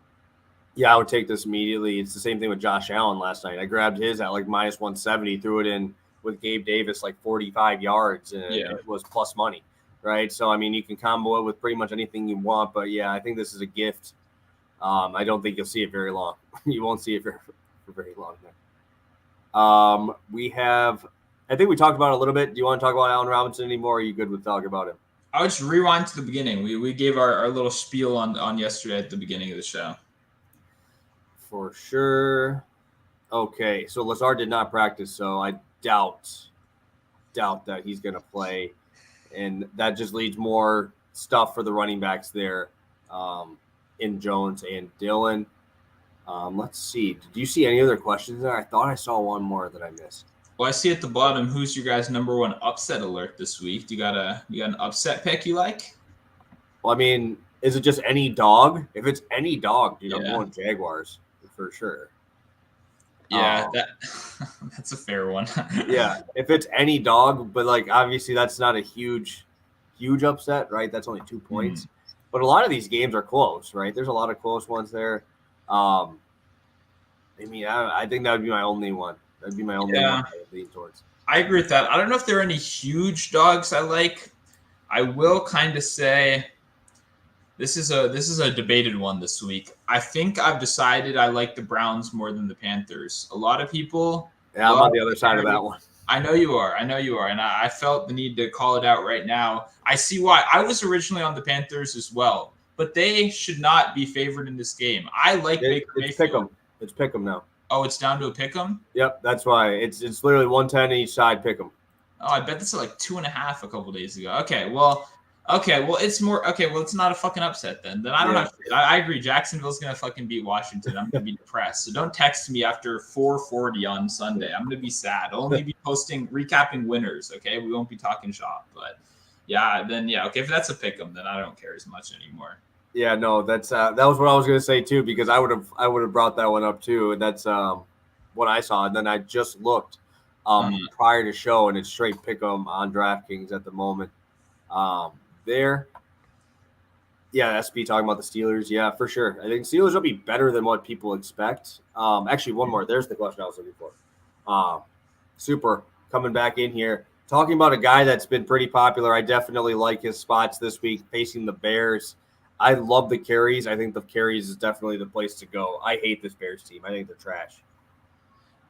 Speaker 1: Yeah, I would take this immediately. It's the same thing with Josh Allen last night. I grabbed his at like minus 170, threw it in with Gabe Davis like 45 yards, and it was plus money, right? So, I mean, you can combo it with pretty much anything you want, but yeah, I think this is a gift. I don't think you'll see it very long. You won't see it for very long there. I think we talked about it a little bit. Do you want to talk about Allen Robinson anymore, or are you good with talking about him?
Speaker 2: I would just rewind to the beginning. We gave our little spiel on yesterday at the beginning of the show.
Speaker 1: For sure. Okay, so Lazard did not practice, so I doubt that he's going to play, and that just leaves more stuff for the running backs there in Jones and Dillon. Let's see. Did you see any other questions there? I thought I saw one more that I missed.
Speaker 2: Well, I see at the bottom, who's your guys' number 1 upset alert this week? Do you got an upset pick you like?
Speaker 1: Well, I mean, is it just any dog? If it's any dog, dude, I'm going Jaguars for sure.
Speaker 2: Yeah, that's a fair one.
Speaker 1: Yeah, if it's any dog, but like obviously that's not a huge upset, right? That's only 2 points. But a lot of these games are close, right? There's a lot of close ones there. I think that would be my only one. That'd be my only one I would lean towards.
Speaker 2: I agree with that. I don't know if there are any huge dogs I like. I will kind of say this is a debated one this week. I think I've decided I like the Browns more than the Panthers. A lot of people.
Speaker 1: Yeah, I'm on the other side of that one.
Speaker 2: I know you are. And I felt the need to call it out right now. I see why. I was originally on the Panthers as well, but they should not be favored in this game. I like Baker Mayfield.
Speaker 1: It's pick 'em now.
Speaker 2: Oh, it's down to a pick 'em?
Speaker 1: Yep, that's why. It's literally 110 each side, pick 'em.
Speaker 2: Oh, I bet this is like 2.5 a couple days ago. Okay, well, it's more. Okay, well, it's not a fucking upset then. Then I don't have. I agree. Jacksonville's gonna fucking beat Washington. I'm gonna be depressed. So don't text me after 4:40 on Sunday. I'm gonna be sad. I'll only be recapping winners. Okay, we won't be talking shop. But okay. If that's a pick 'em, then I don't care as much anymore.
Speaker 1: Yeah, no, that was what I was gonna say too, because I would have brought that one up too. And that's what I saw. And then I just looked prior to show, and it's straight pick 'em on DraftKings at the moment. There. Yeah, SB talking about the Steelers. Yeah, for sure. I think Steelers will be better than what people expect. Actually, one more. There's the question I was looking for. Super coming back in here. Talking about a guy that's been pretty popular. I definitely like his spots this week facing the Bears. I love the carries. I think the carries is definitely the place to go. I hate this Bears team. I think they're trash.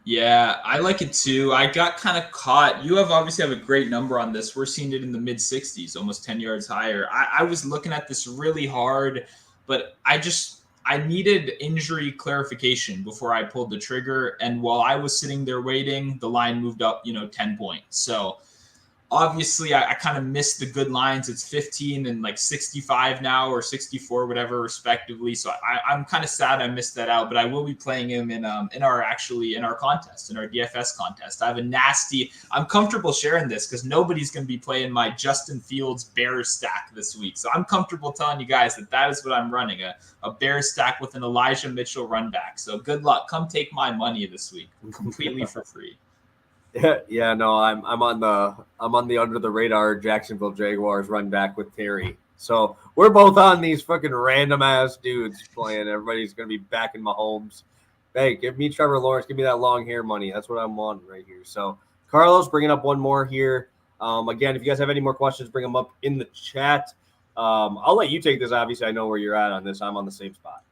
Speaker 2: Yeah, I like it too. I got kind of caught. You obviously have a great number on this. We're seeing it in the mid-60s, almost 10 yards higher. I was looking at this really hard, but I needed injury clarification before I pulled the trigger. And while I was sitting there waiting, the line moved up, 10 points. So obviously, I kind of missed the good lines. It's 15 and like 65 now, or 64, whatever, respectively. So I'm kind of sad I missed that out. But I will be playing him in our contest, in our DFS contest. I have I'm comfortable sharing this because nobody's going to be playing my Justin Fields Bears stack this week. So I'm comfortable telling you guys that is what I'm running, a Bears stack with an Elijah Mitchell run back. So good luck. Come take my money this week completely for free.
Speaker 1: Yeah, no, I'm on the under the radar Jacksonville Jaguars run back with Terry. So we're both on these fucking random ass dudes playing. Everybody's gonna be backing Mahomes. Hey, give me Trevor Lawrence. Give me that long hair money. That's what I'm on right here. So Carlos, bringing up one more here. Again, if you guys have any more questions, bring them up in the chat. I'll let you take this. Obviously, I know where you're at on this. I'm on the same spot.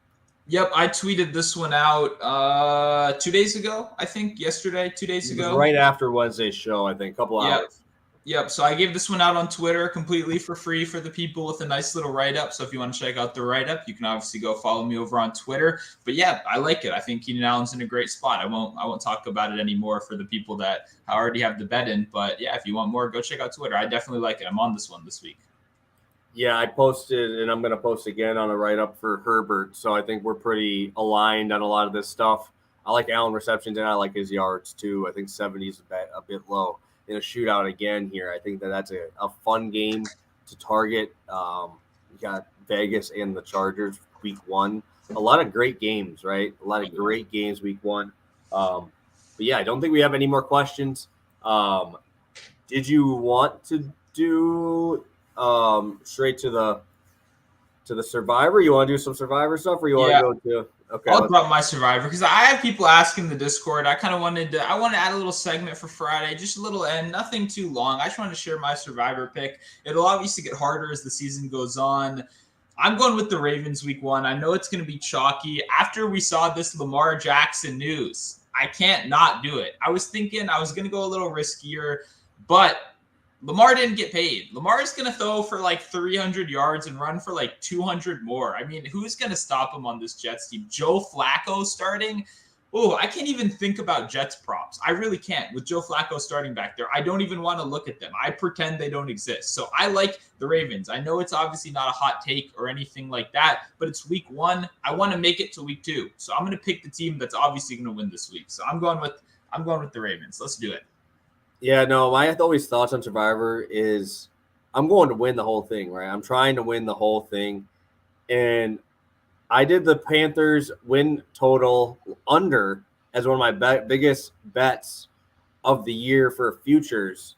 Speaker 2: Yep, I tweeted this one out 2 days ago. I think yesterday, 2 days
Speaker 1: It was
Speaker 2: ago.
Speaker 1: right after Wednesday's show, I think, a couple
Speaker 2: Yep.
Speaker 1: hours.
Speaker 2: Yep. So I gave this one out on Twitter completely for free for the people with a nice little write up. So if you want to check out the write up, you can obviously go follow me over on Twitter. But yeah, I like it. I think Keenan Allen's in a great spot. I won't talk about it anymore for the people that already have the bet in. But yeah, if you want more, go check out Twitter. I definitely like it. I'm on this one this week.
Speaker 1: Yeah, I posted, and I'm going to post again on a write-up for Herbert. So I think we're pretty aligned on a lot of this stuff. I like Allen receptions, and I like his yards, too. I think 70 is a bit low. In a shootout again here, I think that's a fun game to target. You got Vegas and the Chargers week one. A lot of great games, right? A lot of great games week one. But yeah, I don't think we have any more questions. Did you want to do straight to the Survivor? You want to do some Survivor stuff, or you want to go to? Okay,
Speaker 2: I'll drop my Survivor because I have people asking the Discord. I kind of wanted to add a little segment for Friday, just a little end, nothing too long. I just want to share my Survivor pick. It'll obviously get harder as the season goes on. I'm going with the Ravens week one. I know it's going to be chalky. After we saw this Lamar Jackson news, I can't not do it. I was thinking I was going to go a little riskier, but Lamar didn't get paid. Lamar's going to throw for like 300 yards and run for like 200 more. I mean, who's going to stop him on this Jets team? Joe Flacco starting? Oh, I can't even think about Jets props. I really can't with Joe Flacco starting back there. I don't even want to look at them. I pretend they don't exist. So I like the Ravens. I know it's obviously not a hot take or anything like that, but it's week one. I want to make it to week two. So I'm going to pick the team that's obviously going to win this week. So I'm going with the Ravens. Let's do it.
Speaker 1: Yeah, no, my always thoughts on Survivor is I'm going to win the whole thing, right? I'm trying to win the whole thing. And I did the Panthers win total under as one of my biggest bets of the year for futures.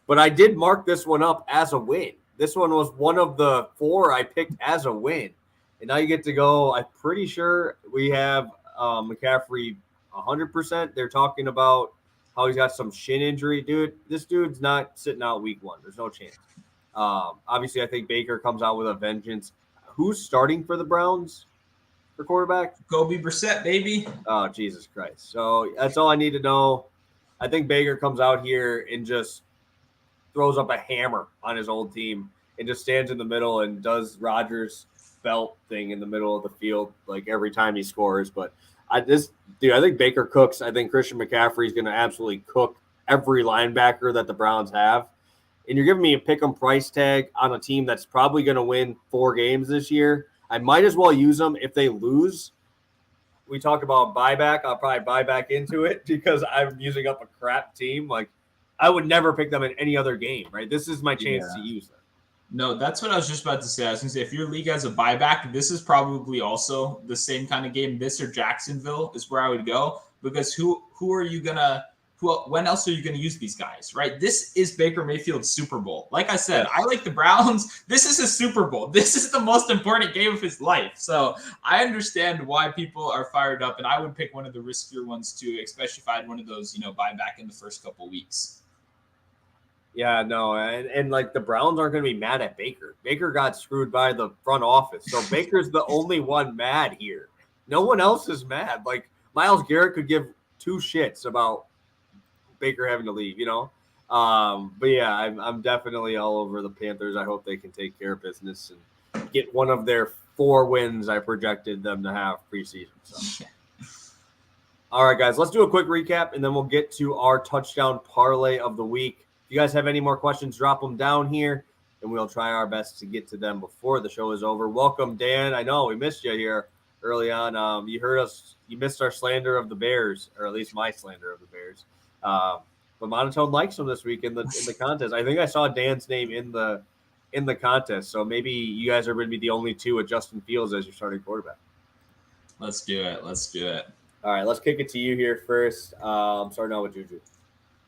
Speaker 1: But I did mark this one up as a win. This one was one of the 4 I picked as a win. And now you get to go. I'm pretty sure we have McCaffrey 100%. They're talking about how he's got some shin injury. Dude, this dude's not sitting out week one. There's no chance. Obviously, I think Baker comes out with a vengeance. Who's starting for the Browns for quarterback?
Speaker 2: Kobe Brissett, baby.
Speaker 1: Oh, Jesus Christ. So that's all I need to know. I think Baker comes out here and just throws up a hammer on his old team and just stands in the middle and does Rodgers' belt thing in the middle of the field like every time he scores. But I think Baker cooks. I think Christian McCaffrey is going to absolutely cook every linebacker that the Browns have. And you're giving me a pick'em price tag on a team that's probably going to win 4 games this year. I might as well use them if they lose. We talked about buyback. I'll probably buy back into it because I'm using up a crap team. Like I would never pick them in any other game, right? This is my chance to use them.
Speaker 2: No, that's what I was just about to say. I was going to say, if your league has a buyback, this is probably also the same kind of game. This or Jacksonville is where I would go because who are you going to when else are you going to use these guys, right? This is Baker Mayfield's Super Bowl. Like I said, I like the Browns. This is a Super Bowl. This is the most important game of his life. So I understand why people are fired up, and I would pick one of the riskier ones too, especially if I had one of those, buy back in the first couple weeks.
Speaker 1: Yeah, no, and like the Browns aren't going to be mad at Baker. Baker got screwed by the front office. So Baker's the only one mad here. No one else is mad. Like Myles Garrett could give 2 shits about Baker having to leave, But yeah, I'm definitely all over the Panthers. I hope they can take care of business and get one of their 4 wins I projected them to have preseason. So. All right, guys, let's do a quick recap, and then we'll get to our touchdown parlay of the week. If you guys have any more questions, drop them down here, and we'll try our best to get to them before the show is over. Welcome, Dan. I know we missed you here early on. You heard us. You missed our slander of the Bears, or at least my slander of the Bears. But Monotone likes them this week in the contest. I think I saw Dan's name in the contest, so maybe you guys are going to be the only 2 with Justin Fields as your starting quarterback.
Speaker 2: Let's do it.
Speaker 1: All right, let's kick it to you here first. I'm starting out with Juju.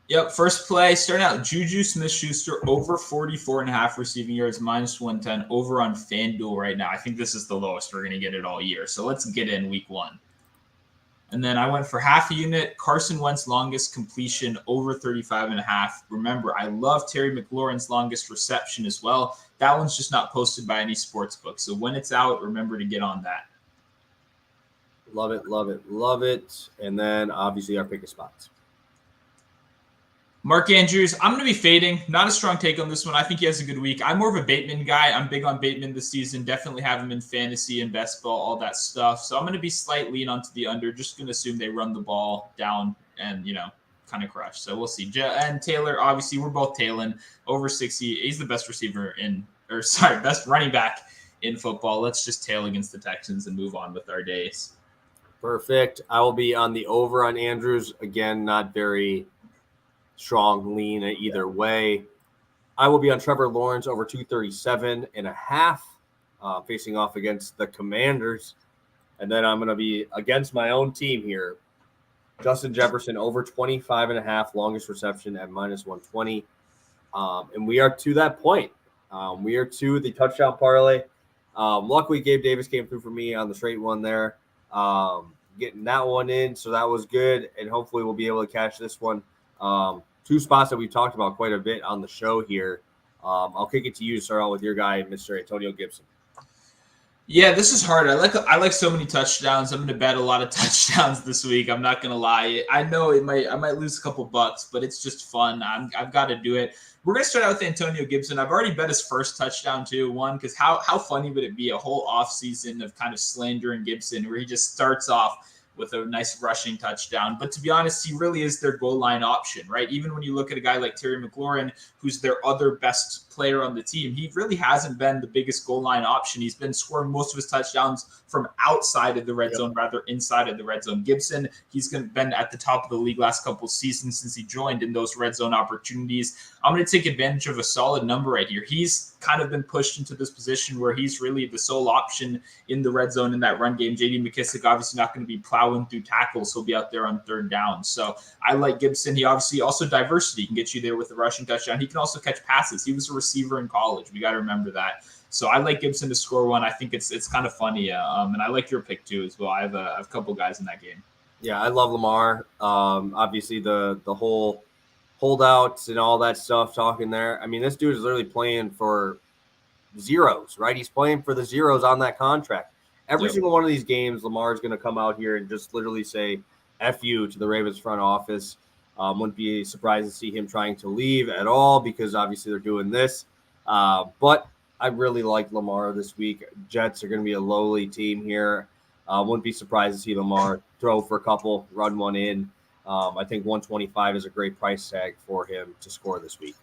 Speaker 2: Yep, first play, starting out, Juju Smith-Schuster over 44.5 receiving yards, minus 110, over on FanDuel right now. I think this is the lowest we're going to get it all year. So let's get in week one. And then I went for half a unit, Carson Wentz longest completion, over 35.5. Remember, I love Terry McLaurin's longest reception as well. That one's just not posted by any sports book. So when it's out, remember to get on that.
Speaker 1: Love it, love it, love it. And then obviously our pick of spots.
Speaker 2: Mark Andrews, I'm going to be fading. Not a strong take on this one. I think he has a good week. I'm more of a Bateman guy. I'm big on Bateman this season. Definitely have him in fantasy and best ball, all that stuff. So I'm going to be slight lean onto the under. Just going to assume they run the ball down and, kind of crush. So we'll see. And Taylor, obviously, we're both tailing over 60. He's the best best running back in football. Let's just tail against the Texans and move on with our days.
Speaker 1: Perfect. I will be on the over on Andrews. Again, not very strong lean either way. I will be on Trevor Lawrence over 237.5, facing off against the Commanders. And then I'm going to be against my own team here. Justin Jefferson over 25.5, longest reception at minus 120. And we are to that point. We are to the touchdown parlay. Luckily, Gabe Davis came through for me on the straight one there. Getting that one in, so that was good. And hopefully we'll be able to catch this one. Two spots that we've talked about quite a bit on the show here. I'll kick it to you to start out with your guy, Mr. Antonio Gibson.
Speaker 2: Yeah, this is hard. I like so many touchdowns. I'm going to bet a lot of touchdowns this week. I'm not going to lie. I know I might lose a couple bucks, but it's just fun. I've got to do it. We're going to start out with Antonio Gibson. I've already bet his first touchdown too. One, because how funny would it be a whole offseason of kind of slandering Gibson where he just starts off with a nice rushing touchdown. But to be honest, he really is their goal line option, right? Even when you look at a guy like Terry McLaurin, who's their other best player on the team, he really hasn't been the biggest goal line option. He's been scoring most of his touchdowns from outside of the red zone, rather inside of the red zone. Gibson, he's been at the top of the league last couple seasons since he joined in those red zone opportunities. I'm going to take advantage of a solid number right here. He's kind of been pushed into this position where he's really the sole option in the red zone in that run game. J.D. McKissic obviously not going to be plowing through tackles. He'll be out there on third down. So I like Gibson. He obviously also diversity can get you there with a rushing touchdown. He can also catch passes. He was a receiver in college. We got to remember that. So I like Gibson to score one. I think it's kind of funny. And I like your pick too as well. I have a couple guys in that game.
Speaker 1: Yeah, I love Lamar. Obviously the whole holdouts and all that stuff talking there. I mean, this dude is literally playing for zeros, right? He's playing for the zeros on that contract. Every single one of these games, Lamar is going to come out here and just literally say F you to the Ravens front office. Wouldn't be surprised to see him trying to leave at all because obviously they're doing this. But I really like Lamar this week. Jets are going to be a lowly team here. Wouldn't be surprised to see Lamar throw for a couple, run one in. I think 125 is a great price tag for him to score this week.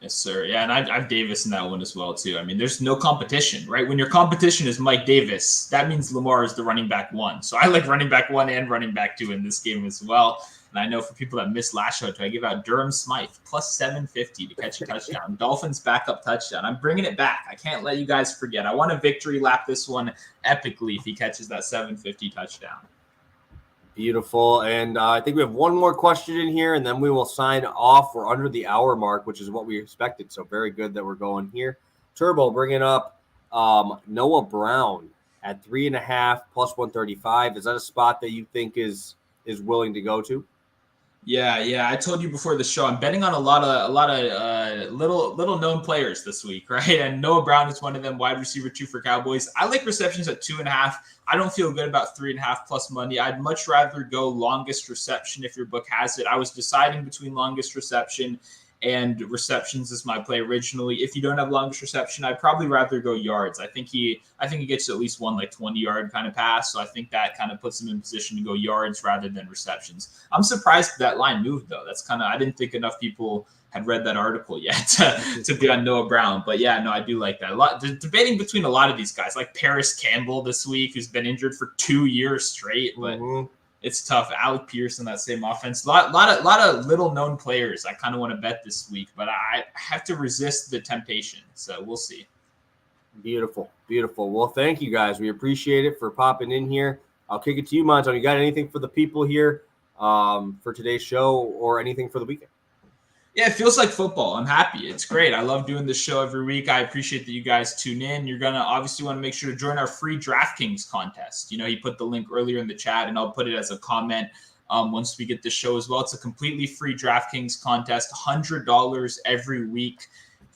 Speaker 2: Yes, sir. Yeah, and I've Davis in that one as well, too. I mean, there's no competition, right? When your competition is Mike Davis, that means Lamar is the running back one. So I like running back one and running back two in this game as well. And I know for people that missed last show, I give out Durham Smythe plus 750 to catch a touchdown. Dolphins backup touchdown. I'm bringing it back. I can't let you guys forget. I want a victory lap this one epically if he catches that 750 touchdown.
Speaker 1: Beautiful. And I think we have one more question in here, and then we will sign off. We're under the hour mark, which is what we expected. So very good that we're going here. Turbo bringing up Noah Brown at 3.5 plus 135. Is that a spot that you think is willing to go to?
Speaker 2: Yeah. I told you before the show, I'm betting on a lot of little known players this week, right? And Noah Brown is one of them, wide receiver 2 for Cowboys. I like receptions at 2.5. I don't feel good about 3.5 plus money. I'd much rather go longest reception if your book has it. I was deciding between longest reception and receptions as my play originally. If you don't have longest reception, I'd probably rather go yards. I think he gets at least one like 20-yard kind of pass. So I think that kind of puts him in position to go yards rather than receptions. I'm surprised that line moved though. That's kind of, I didn't think enough people had read that article yet to be on Noah Brown. But yeah, no, I do like that. A lot debating between a lot of these guys, like Paris Campbell this week, who's been injured for 2 years straight, but it's tough. Alec Pierce in that same offense. A lot of little known players I kind of want to bet this week, but I have to resist the temptation. So we'll see.
Speaker 1: Beautiful. Well, thank you guys. We appreciate it for popping in here. I'll kick it to you, Monotone. You got anything for the people here for today's show or anything for the weekend?
Speaker 2: Yeah, it feels like football. I'm happy. It's great. I love doing this show every week. I appreciate that you guys tune in. You're going to obviously want to make sure to join our free DraftKings contest. You know, he put the link earlier in the chat, and I'll put it as a comment once we get the show as well. It's a completely free DraftKings contest, $100 every week.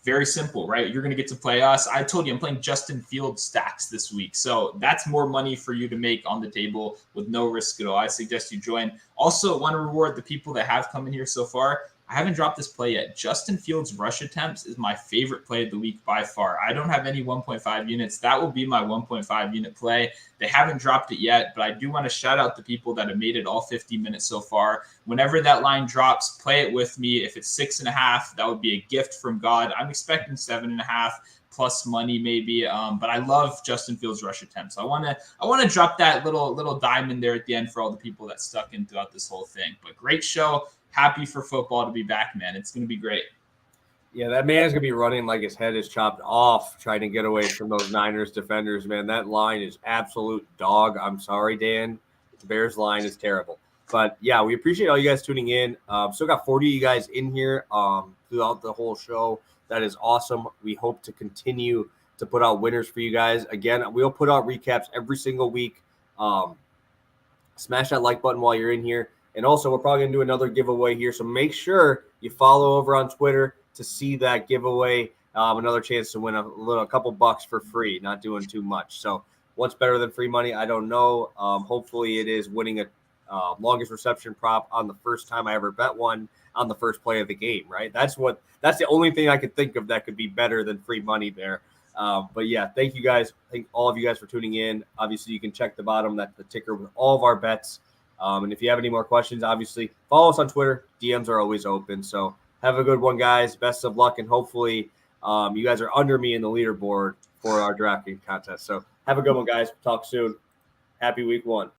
Speaker 2: Very simple, right? You're going to get to play us. I told you I'm playing Justin Fields stacks this week. So that's more money for you to make on the table with no risk at all. I suggest you join. Also, want to reward the people that have come in here so far. I haven't dropped this play yet. Justin Fields' rush attempts is my favorite play of the week by far. I don't have any 1.5 units. That will be my 1.5 unit play. They haven't dropped it yet, but I do want to shout out the people that have made it all 50 minutes so far. Whenever that line drops, play it with me. If it's 6.5, that would be a gift from God. I'm expecting 7.5 plus money maybe, but I love Justin Fields' rush attempts. I want to drop that little diamond there at the end for all the people that stuck in throughout this whole thing. But great show. Happy for football to be back, man. It's going to be great.
Speaker 1: Yeah, that man's going to be running like his head is chopped off trying to get away from those Niners defenders, man. That line is absolute dog. I'm sorry, Dan. The Bears line is terrible. But, yeah, we appreciate all you guys tuning in. Still got 40 of you guys in here throughout the whole show. That is awesome. We hope to continue to put out winners for you guys. Again, we'll put out recaps every single week. Smash that like button while you're in here. And also, we're probably going to do another giveaway here. So make sure you follow over on Twitter to see that giveaway. Another chance to win a couple bucks for free, not doing too much. So what's better than free money? I don't know. Hopefully it is winning a longest reception prop on the first time I ever bet one on the first play of the game, right? That's the only thing I could think of that could be better than free money there. But yeah, thank you guys. Thank all of you guys for tuning in. Obviously, you can check the bottom. That's the ticker with all of our bets. And if you have any more questions, obviously follow us on Twitter. DMs are always open. So have a good one, guys. Best of luck. And hopefully you guys are under me in the leaderboard for our drafting contest. So have a good one, guys. Talk soon. Happy week 1.